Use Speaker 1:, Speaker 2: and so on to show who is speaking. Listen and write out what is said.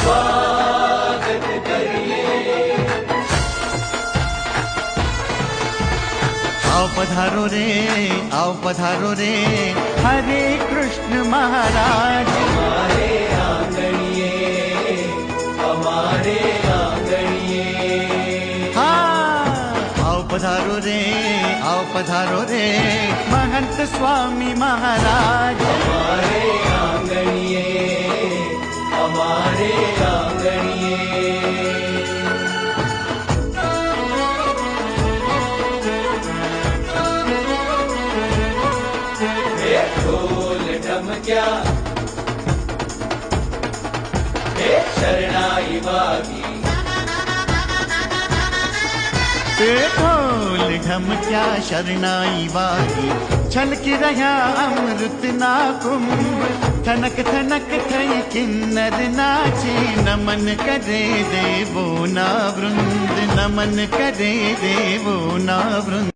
Speaker 1: स्वागत करिए।
Speaker 2: आओ पधारो रे हरे कृष्ण महाराज।
Speaker 1: हमारे आंगणिए, हमारे आंगणिए।
Speaker 2: हाँ, आओ पधारो रे महंत स्वामी महाराज।
Speaker 1: हमारे आंगणिए, हमारे आंगणिए। ढोल ढमक्या, शरणाई वागी।
Speaker 2: ढोल ढमक्या शरणाई वागी, छलक रहा अमृत ना कुंभ। थनक थनक थई किन्नर नाचे, नमन करे देवो ना वृंद, नमन करे देवो ना वृंद।